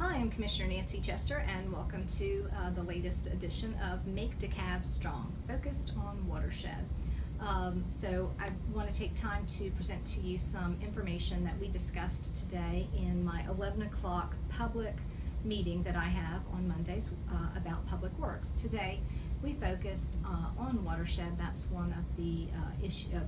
Hi, I'm Commissioner Nancy Chester, and welcome to the latest edition of Make DeKalb Strong, focused on watershed. So I want to take time to present to you some information that we discussed today in my 11 o'clock public meeting that I have on Mondays about public works. Today we focused on watershed. That's one of the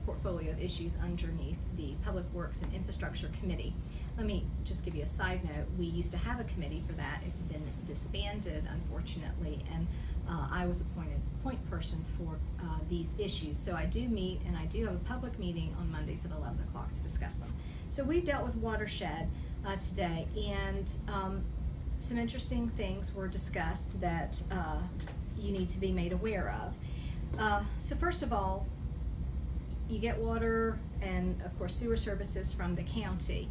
portfolio of issues underneath the Public Works and Infrastructure Committee. Let me just give you a side note. We used to have a committee for that. It's been disbanded, unfortunately, and I was appointed point person for these issues. So I do meet, and I do have a public meeting on Mondays at 11 o'clock to discuss them. So we dealt with watershed today, and some interesting things were discussed that you need to be made aware of. So first of all, you get water and of course sewer services from the county,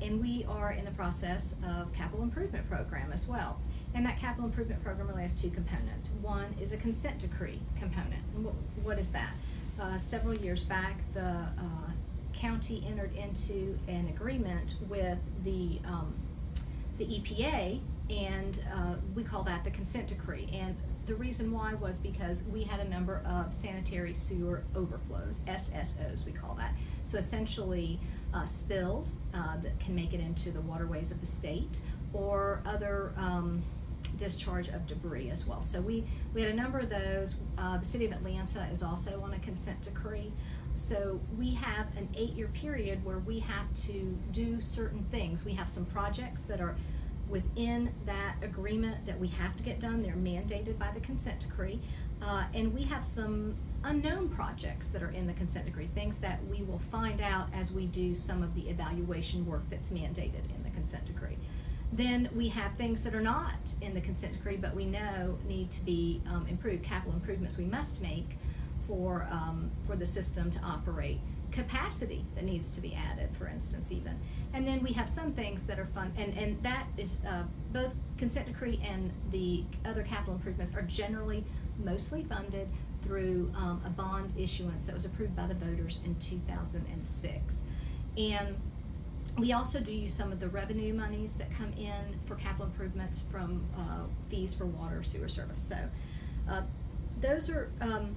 and we are in the process of capital improvement program as well. And that capital improvement program really has two components. One is a consent decree component. And what is that? Several years back, the county entered into an agreement with the EPA, and we call that the consent decree. And the reason why was because we had a number of sanitary sewer overflows, SSOs we call that. So essentially spills that can make it into the waterways of the state, or other discharge of debris as well. So we had a number of those. The city of Atlanta is also on a consent decree. So we have an 8-year period where we have to do certain things. We have some projects that are within that agreement that we have to get done. They're mandated by the consent decree. And we have some unknown projects that are in the consent decree, things that we will find out as we do some of the evaluation work that's mandated in the consent decree. Then we have things that are not in the consent decree, but we know need to be improved, capital improvements we must make for the system to operate, capacity that needs to be added, for instance, even. And then we have some things that are fun, and that is both consent decree and the other capital improvements are generally mostly funded through a bond issuance that was approved by the voters in 2006. And we also do use some of the revenue monies that come in for capital improvements from fees for water sewer service. So those are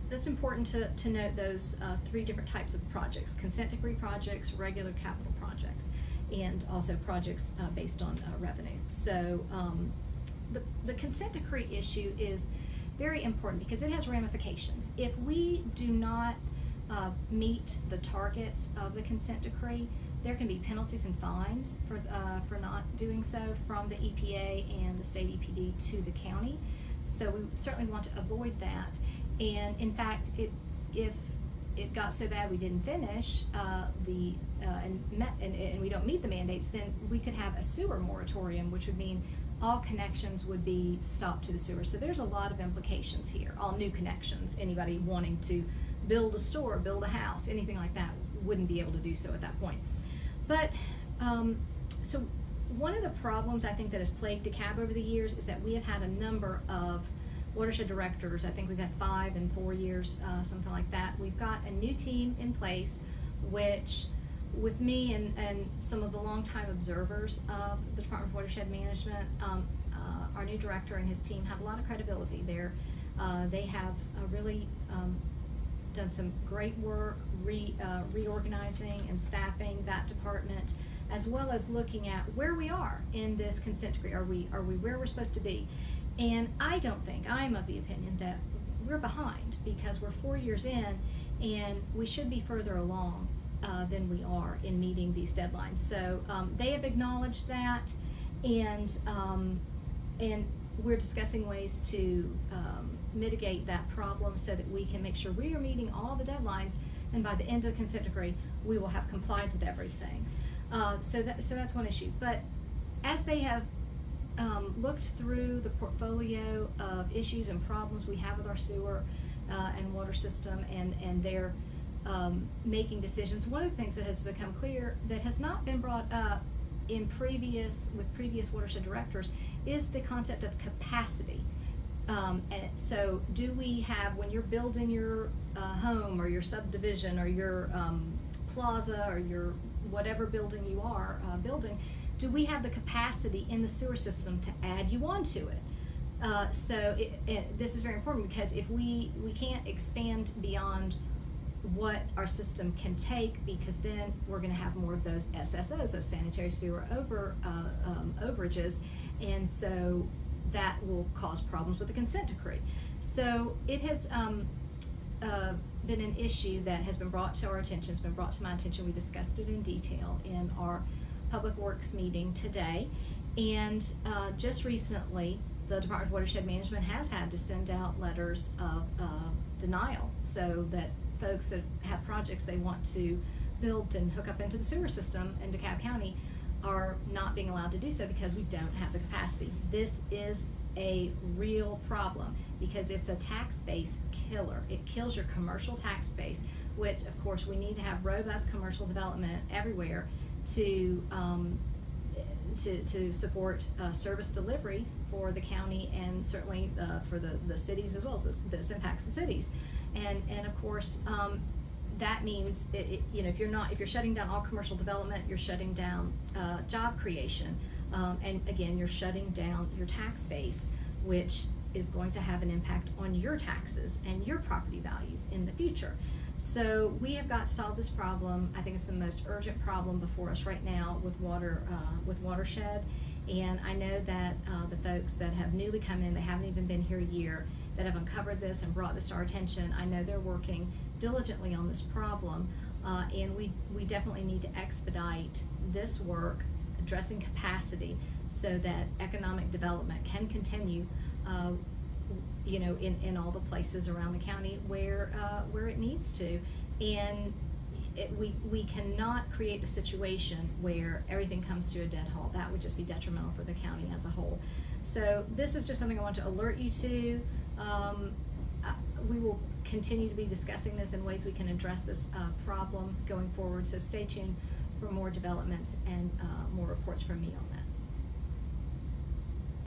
that's important to note, those 3 different types of projects: consent decree projects, regular capital projects, and also projects based on revenue. So the consent decree issue is very important because it has ramifications. If we do not meet the targets of the consent decree, there can be penalties and fines for not doing so from the EPA and the state EPD to the county. So we certainly want to avoid that. And in fact, if it got so bad we didn't finish and we don't meet the mandates, then we could have a sewer moratorium, which would mean all connections would be stopped to the sewer. So there's a lot of implications here. All new connections, anybody wanting to build a store, build a house, anything like that, wouldn't be able to do so at that point. But so one of the problems I think that has plagued DeKalb over the years is that we have had a number of watershed directors. I think we've had 5 in 4 years, something like that. We've got a new team in place, which with me and some of the longtime observers of the Department of Watershed Management, our new director and his team have a lot of credibility. They have really done some great work reorganizing and staffing that department, as well as looking at where we are in this consent decree. Are we where we're supposed to be? And I am of the opinion that we're behind, because we're 4 years in and we should be further along than we are in meeting these deadlines. So they have acknowledged that, and we're discussing ways to mitigate that problem so that we can make sure we are meeting all the deadlines, and by the end of the consent decree we will have complied with everything. So that's one issue. But as they have looked through the portfolio of issues and problems we have with our sewer and water system, and they're making decisions, one of the things that has become clear that has not been brought up with previous watershed directors is the concept of capacity. And so do we have, when you're building your home or your subdivision or your plaza or your whatever building you are building, do we have the capacity in the sewer system to add you onto it? This is very important, because if we can't expand beyond what our system can take, because then we're going to have more of those SSOs, those sanitary sewer overages, and so that will cause problems with the consent decree. So it has been an issue that has been brought to our attention. It's been brought to my attention. We discussed it in detail in our Public Works meeting today, and just recently the Department of Watershed Management has had to send out letters of denial, so that folks that have projects they want to build and hook up into the sewer system in DeKalb County are not being allowed to do so because we don't have the capacity. This is a real problem because it's a tax base killer. It kills your commercial tax base, which of course we need to have robust commercial development everywhere to support service delivery for the county, and certainly for the cities as well. So this impacts the cities, and of course that means if you're shutting down all commercial development, you're shutting down job creation, and again you're shutting down your tax base, which is going to have an impact on your taxes and your property values in the future. So we have got to solve this problem. I think it's the most urgent problem before us right now with watershed. And I know that the folks that have newly come in, they haven't even been here a year, that have uncovered this and brought this to our attention, I know they're working diligently on this problem, and we definitely need to expedite this work, addressing capacity, so that economic development can continue in all the places around the county where it needs to. And we cannot create the situation where everything comes to a dead halt. That would just be detrimental for the county as a whole. So this is just something I want to alert you to. We will continue to be discussing this in ways we can address this problem going forward. So stay tuned for more developments and more reports from me on that.